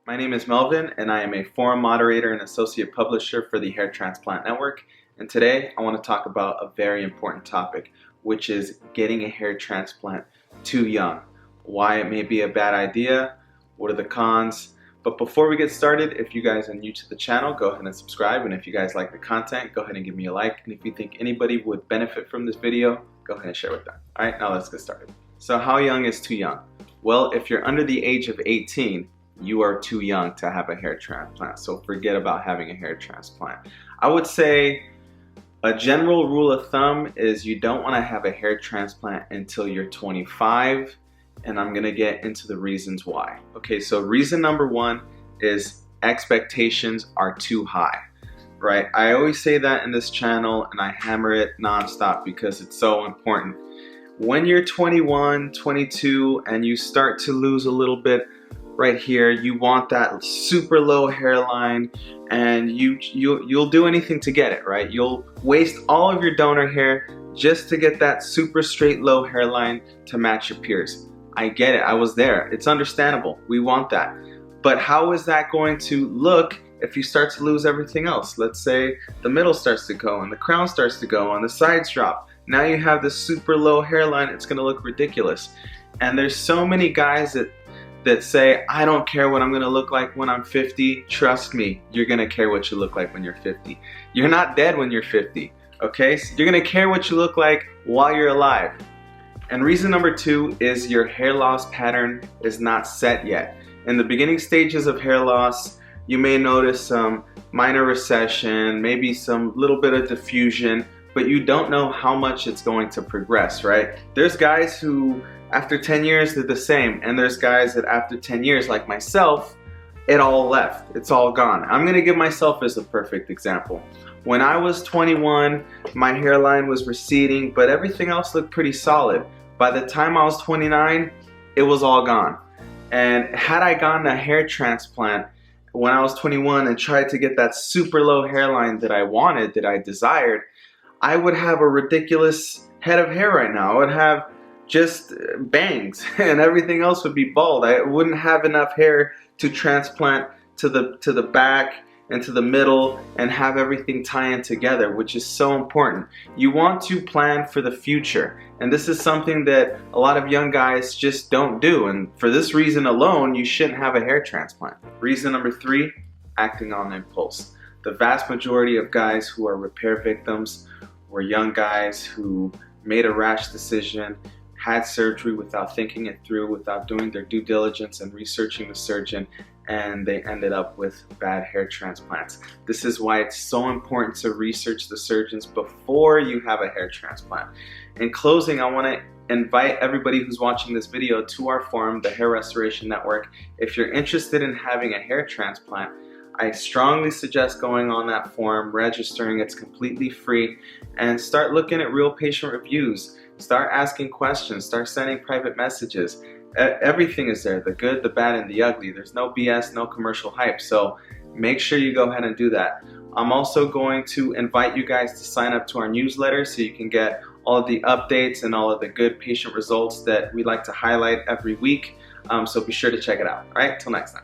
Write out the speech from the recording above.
My name is Melvin, and I am a forum moderator and associate publisher for the Hair Transplant Network. And today I want to talk about a very important topic, which is getting a hair transplant too young. Why it may be a bad idea, what are the cons. But before we get started, if you guys are new to the channel, go ahead and subscribe. And if you guys like the content, go ahead and give me a like. And if you think anybody would benefit from this video, go ahead and share with them. All right, now let's get started. So how young is too young? Well, if you're under the age of 18, you are too young to have a hair transplant. So forget about having a hair transplant. I would say a general rule of thumb is you don't want to have a hair transplant until you're 25, and I'm gonna get into the reasons why. Okay, so reason number one is expectations are too high, right? I always say that in this channel, and I hammer it nonstop because it's so important. When you're 21, 22, and you start to lose a little bit right here, you want that super low hairline, and you'll do anything to get it, right? You'll waste all of your donor hair just to get that super straight low hairline to match your peers. I get it, I was there. It's understandable, we want that. But how is that going to look if you start to lose everything else? Let's say the middle starts to go and the crown starts to go and the sides drop. Now you have this super low hairline, it's gonna look ridiculous. And there's so many guys that say, I don't care what I'm gonna look like when I'm 50. Trust me, you're gonna care what you look like when you're 50. You're not dead when you're 50, okay? So you're gonna care what you look like while you're alive. And reason number two is your hair loss pattern is not set yet. In the beginning stages of hair loss, you may notice some minor recession, maybe some little bit of diffusion, but you don't know how much it's going to progress, right? There's guys who after 10 years they're the same, and there's guys that after 10 years, like myself, it all left, it's all gone. I'm gonna give myself as a perfect example. When I was 21, my hairline was receding, but everything else looked pretty solid. By the time I was 29, it was all gone. And had I gotten a hair transplant when I was 21 and tried to get that super low hairline that I wanted, that I desired, I would have a ridiculous head of hair right now. I would have just bangs and everything else would be bald. I wouldn't have enough hair to transplant to the back and to the middle and have everything tie in together, which is so important. You want to plan for the future, and this is something that a lot of young guys just don't do, and for this reason alone you shouldn't have a hair transplant. Reason number three, acting on impulse. The vast majority of guys who are repair victims were young guys who made a rash decision, had surgery without thinking it through, without doing their due diligence and researching the surgeon, and they ended up with bad hair transplants. This is why it's so important to research the surgeons before you have a hair transplant. In closing, I want to invite everybody who's watching this video to our forum, the Hair Restoration Network. If you're interested in having a hair transplant, I strongly suggest going on that forum, registering. It's completely free, and start looking at real patient reviews. Start asking questions, start sending private messages. Everything is there, the good, the bad, and the ugly. There's no BS, no commercial hype, so make sure you go ahead and do that. I'm also going to invite you guys to sign up to our newsletter so you can get all of the updates and all of the good patient results that we like to highlight every week. So be sure to check it out. All right, till next time.